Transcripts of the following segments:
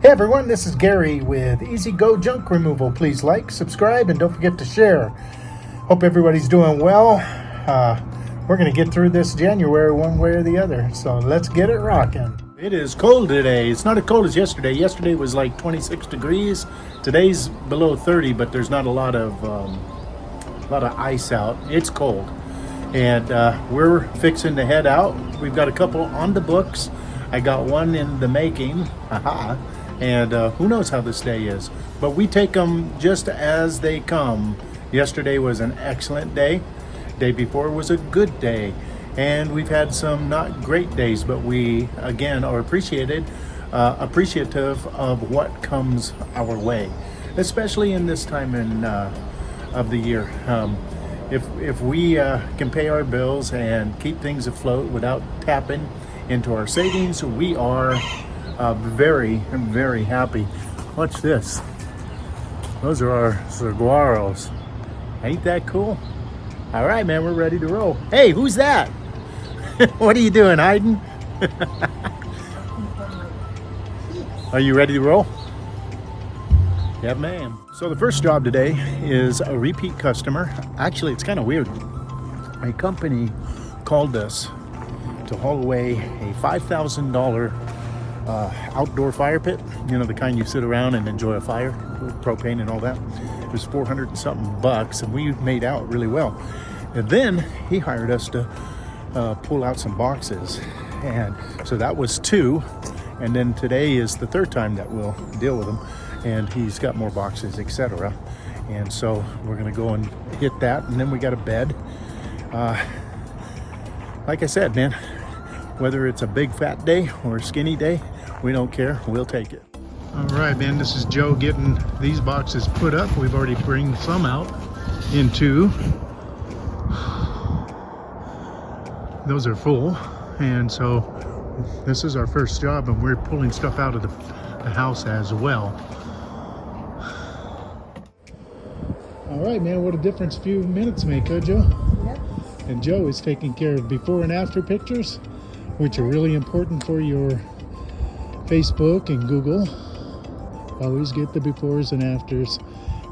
Hey everyone, this is Gary with Easy Go Junk Removal. Please like, subscribe, and don't forget to share. Hope everybody's doing well. We're going to get through this January one way or the other, so let's get it rocking. It is cold today. It's not as cold as yesterday. Yesterday was like 26 degrees. Today's below 30, but there's not a lot of ice out. It's cold, and we're fixing to head out. We've got a couple on the books. I got one in the making. Haha. And who knows how this day is, but we take them just as they come. Yesterday was an excellent day. Day before was a good day, and we've had some not great days, but we again are appreciative of what comes our way, especially in this time of the year. If we can pay our bills and keep things afloat without tapping into our savings, we are very, very happy. Watch this. Those are our saguaros. Ain't that cool? All right, man, we're ready to roll. Hey, who's that? What are you doing, hiding? Are you ready to roll? Yeah, ma'am. So the first job today is a repeat customer. Actually, it's kind of weird. A company called us to haul away a $5,000 outdoor fire pit, you know, the kind you sit around and enjoy a fire with propane and all that. It was 400 and something bucks, and we made out really well. And then he hired us to pull out some boxes, and so that was two. And then today is the third time that we'll deal with him, and he's got more boxes, etc. And so we're gonna go and hit that, and then we got a bed. Like I said, man, whether it's a big fat day or a skinny day, we don't care. We'll take it. All right, man, this is Joe getting these boxes put up. We've already bring some out into. Those are full. And so this is our first job, and we're pulling stuff out of the house as well. All right, man, what a difference a few minutes make, huh, Joe? Yep. And Joe is taking care of before and after pictures, which are really important for your Facebook and Google. Always get the befores and afters,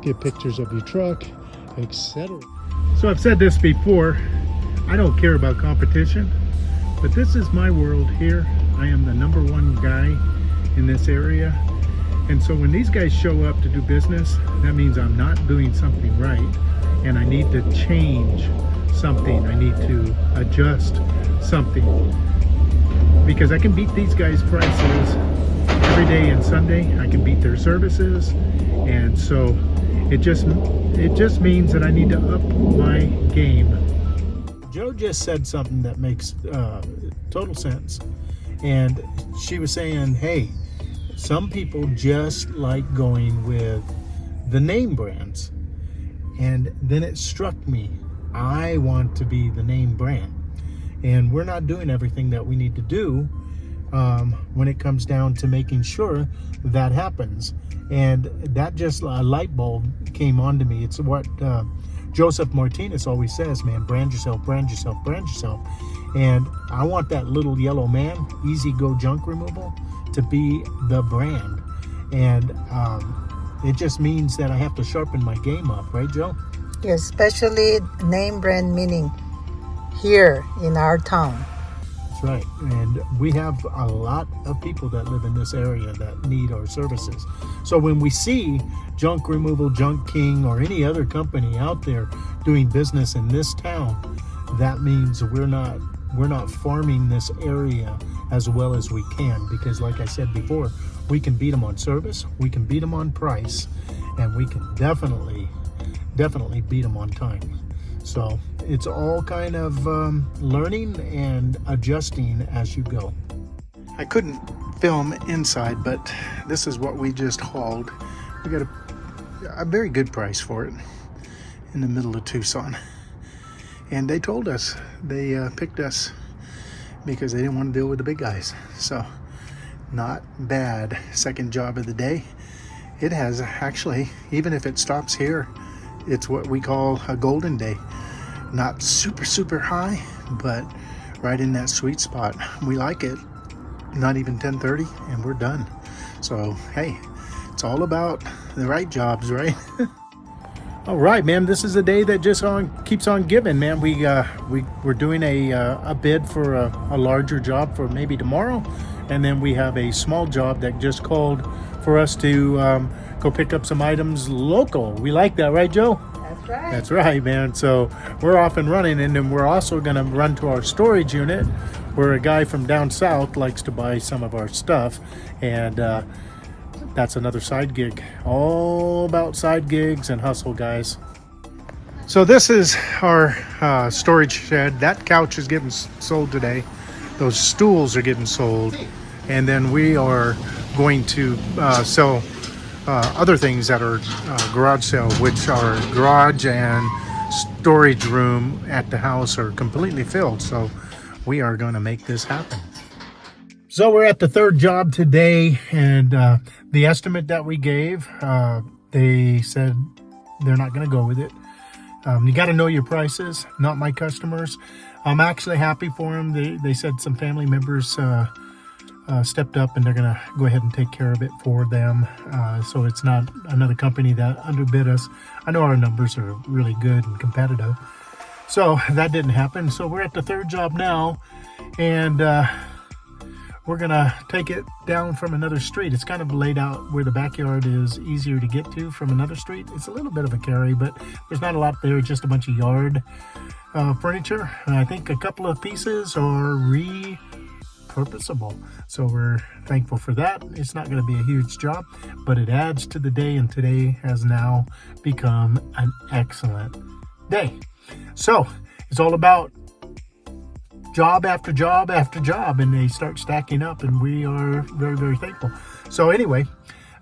get pictures of your truck, etc. So I've said this before, I don't care about competition, but this is my world here. I am the #1 guy in this area. And so when these guys show up to do business, that means I'm not doing something right, and I need to change something. I need to adjust something, because I can beat these guys' prices every day and Sunday. I can beat their services, and so it just means that I need to up my game. Joe just said something that makes total sense, and she was saying, hey, some people just like going with the name brands, and then it struck me, I want to be the name brand. And we're not doing everything that we need to do when it comes down to making sure that happens. And that just a light bulb came onto me. It's what Joseph Martinez always says, man, brand yourself, brand yourself, brand yourself. And I want that little yellow man, Easy Go Junk Removal, to be the brand. And it just means that I have to sharpen my game up, right, Joe? Yeah, especially name brand meaning here in our town. That's right. And we have a lot of people that live in this area that need our services. So when we see Junk Removal, Junk King, or any other company out there doing business in this town, that means we're not farming this area as well as we can, because like I said before, we can beat them on service, we can beat them on price, and we can definitely beat them on time. So it's all kind of learning and adjusting as you go. I couldn't film inside, but this is what we just hauled. We got a very good price for it in the middle of Tucson. And they told us, they picked us because they didn't want to deal with the big guys. So not bad. Second job of the day. It has actually, even if it stops here, it's what we call a golden day. Not super high, but right in that sweet spot. We like it. Not even 10:30 and we're done. So, hey, it's all about the right jobs, right? All right, man. This is a day that just keeps on giving, man. We're doing a bid for a larger job for maybe tomorrow, and then we have a small job that just called for us to go pick up some items local. We like that, right, Joe? That's right. That's right, man. So we're off and running, and then we're also going to run to our storage unit, where a guy from down south likes to buy some of our stuff, and that's another side gig. All about side gigs and hustle, guys. So this is our storage shed. That couch is getting sold today. Those stools are getting sold. And then we are going to sell other things that are garage sale, which are garage and storage room at the house are completely filled. So we are going to make this happen. So we're at the third job today, and the estimate that we gave, they said they're not going to go with it. You got to know your prices, not my customers. I'm actually happy for them. They said some family members stepped up, and they're going to go ahead and take care of it for them. So it's not another company that underbid us. I know our numbers are really good and competitive. So that didn't happen. So we're at the third job now, and we're gonna take it down from another street. It's kind of laid out where the backyard is easier to get to from another street. It's a little bit of a carry, but there's not a lot there, just a bunch of yard furniture. And I think a couple of pieces are repurposable. So we're thankful for that. It's not gonna be a huge job, but it adds to the day, and today has now become an excellent day. So it's all about job after job after job, and they start stacking up, and we are very, very thankful. So anyway,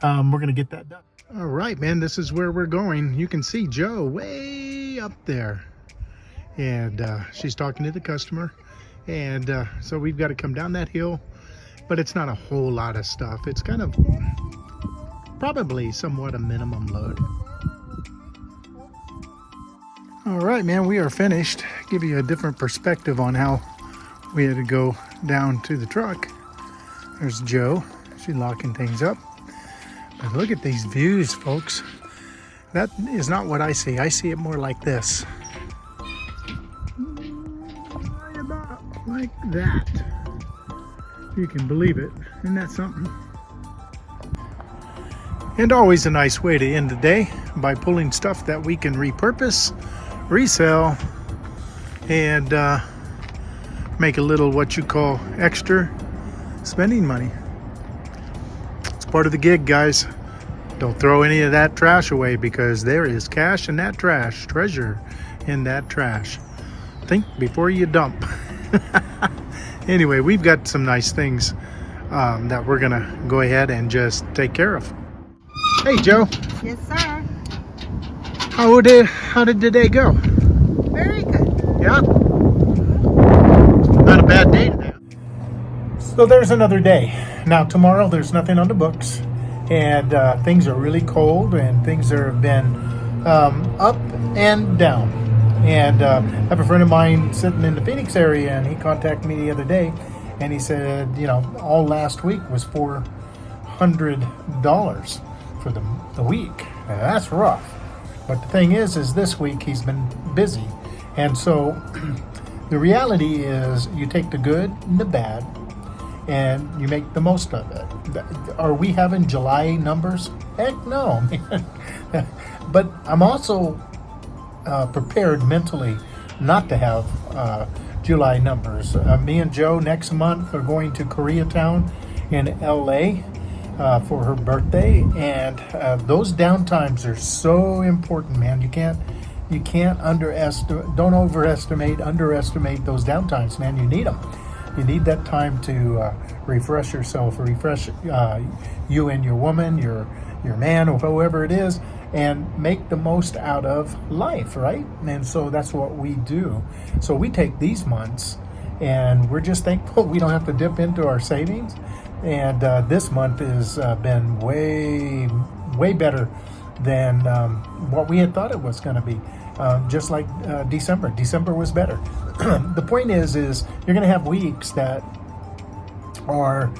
we're gonna get that done. All right, man, this is where we're going. You can see Joe way up there, and she's talking to the customer, and so we've got to come down that hill, but it's not a whole lot of stuff. It's kind of probably somewhat a minimum load. All right, man, we are finished. Give you a different perspective on how we had to go down to the truck. There's Joe. She's locking things up. But look at these views, folks. That is not what I see. I see it more like this. Right about like that. You can believe it. Isn't that something? And always a nice way to end the day by pulling stuff that we can repurpose, resell, and make a little what you call extra spending money. It's part of the gig, guys. Don't throw any of that trash away, because there is cash in that trash, treasure in that trash. Think before you dump. Anyway, we've got some nice things that we're gonna go ahead and just take care of. Hey, Joe. Yes, sir. How did today go? Very good. Yeah. Not a bad day today. So there's another day. Now tomorrow there's nothing on the books, and things are really cold, and things have been up and down. And I have a friend of mine sitting in the Phoenix area, and he contacted me the other day, and he said, you know, all last week was $400 for the week. Now, that's rough. But the thing is this week he's been busy, and so the reality is you take the good and the bad, and you make the most of it. Are we having July numbers? Heck no, man. But I'm also prepared mentally not to have July numbers. Me and Joe next month are going to Koreatown in LA for her birthday, and those downtimes are so important, man. You can't underestimate those downtimes, man. You need them. You need that time to refresh yourself, refresh you and your woman, your man, or whoever it is, and make the most out of life, right? And so that's what we do. So we take these months, and we're just thankful we don't have to dip into our savings. And this month has been way better than what we had thought it was going to be. Just like December. December was better. The point is you're going to have weeks that are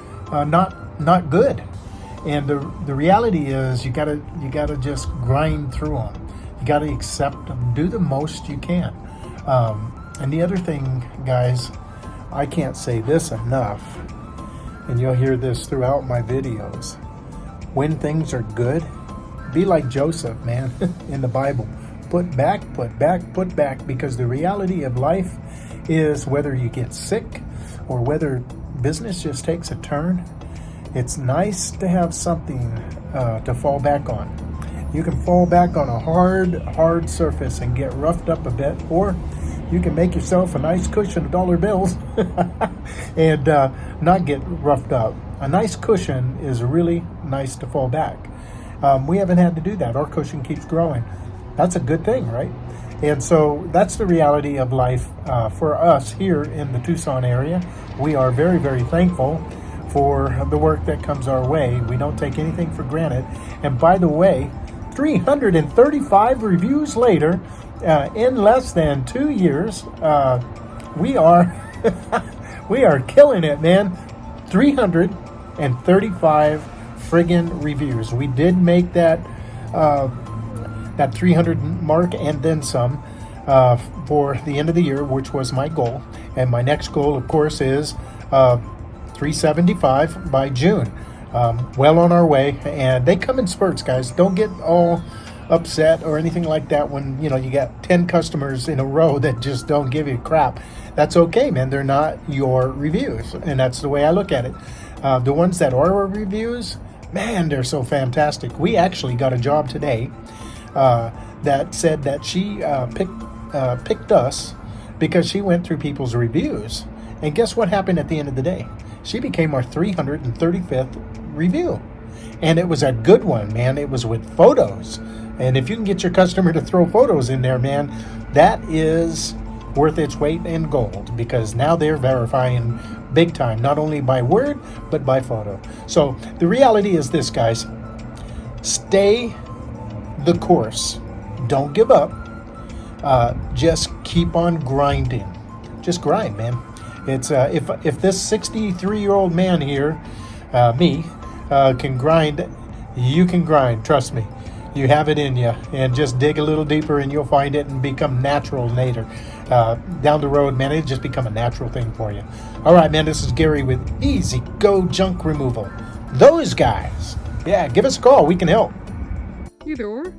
not good. And the reality is you gotta just grind through them. You gotta accept them. Do the most you can. And the other thing, guys, I can't say this enough, and you'll hear this throughout my videos. When things are good, be like Joseph, man, in the Bible. Put back, put back, put back, because the reality of life is whether you get sick or whether business just takes a turn, it's nice to have something to fall back on. You can fall back on a hard surface and get roughed up a bit, or you can make yourself a nice cushion of dollar bills and not get roughed up. A nice cushion is really nice to fall back. We haven't had to do that. Our cushion keeps growing. That's a good thing, right? And so that's the reality of life for us here in the Tucson area. We are very, very thankful for the work that comes our way. We don't take anything for granted. And by the way, 335 reviews later, in less than 2 years, we are we are killing it, man. 335 friggin' reviews. We did make that 300 mark and then some for the end of the year, which was my goal. And my next goal, of course, is 375 by June. Well on our way, and they come in spurts, guys. Don't get all upset or anything like that when you got 10 customers in a row that just don't give you crap. That's okay, man. They're not your reviews, and that's the way I look at it. The ones that are our reviews, man, they're so fantastic. We actually got a job today that said that she picked us because she went through people's reviews, and guess what happened at the end of the day? She became our 335th review, and it was a good one, man. It was with photos, and if you can get your customer to throw photos in there, man, that is worth its weight in gold, because now they're verifying big time, not only by word but by photo. So the reality is this, guys: stay the course, don't give up, just keep on grinding. Just grind, man. It's if this 63-year-old man here, me, can grind, you can grind. Trust me, you have it in you. And just dig a little deeper, and you'll find it and become natural later. Down the road, man, it just become a natural thing for you. All right, man. This is Gary with Easy Go Junk Removal. Those guys, yeah, give us a call. We can help. Either or.